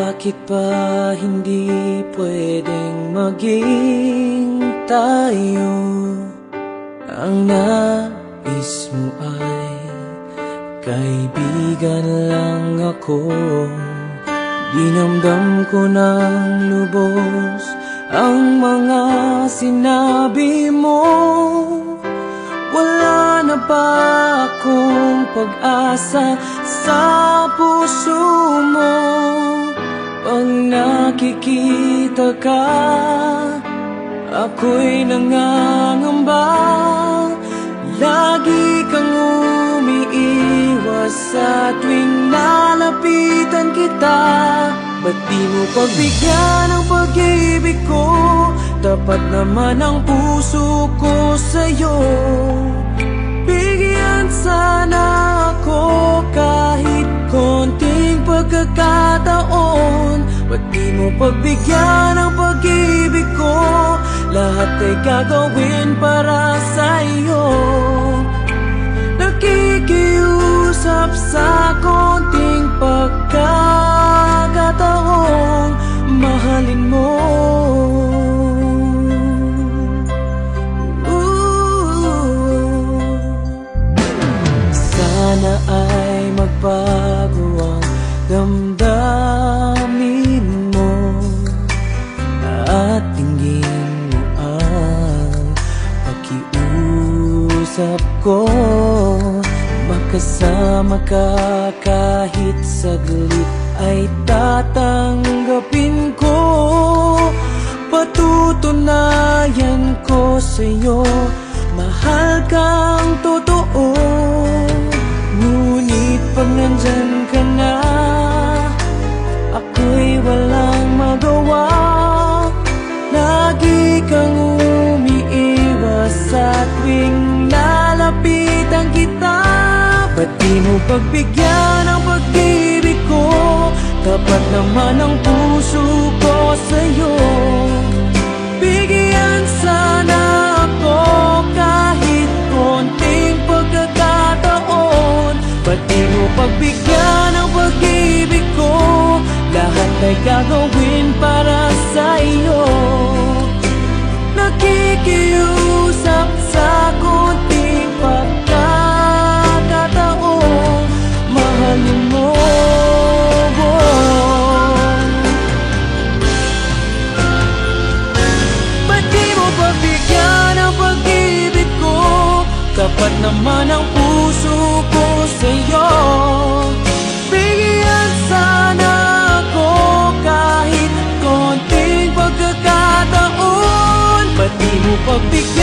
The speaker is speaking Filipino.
Bakit ba hindi pwedeng maging tayo? Ang nais mo ay kaibigan lang ako. Dinamdam ko ng lubos ang mga sinabi mo. Wala na ba akong pag-asa sa puso mo? Pag nakikita ka, ako'y nangangamba. Lagi kang umiiwas sa tuwing lalapitan kita. Ba't di mo pagbigyan ang pag-ibig ko? Tapat naman ang puso ko sa'yo. Bigyan sana ako kahit konting pagkakataon. Ba't di mo pagbigyan ang pag-ibig ko? Lahat ay gagawin para sa'yo. Nakikiusap sa konting pagkakataon, mahalin mo. Sana ay magbago ang damdamin mo at tingin mo ang pakiusap ko. Makasama ka kahit saglit ay tatanggapin ko. Patutunayan ko sa'yo, mahal kang totoo. Ngunit pag nandyan ka na, ako'y walang magawa. Lagi kang umiiwas sa tuwing lalapitan kita. Ba't di mo pagbigyan ang pag-ibig ko? Tapat naman ang puso ko sa'yo. Bigyan sana ako kahit konting pagkakataon. Ba't di mo pagbigyan ang pag-ibig ko? Lahat ay gagawin para sa'yo. Nakikiusap sa konting pagkakataon, mahalin mo. Ba't di mo pagbigyan ang pag-ibig ko? Tapat naman ang puso ko sa'yo. Bigyan sana ako kahit konting pagkakataon. Ba't di mo pagbigyan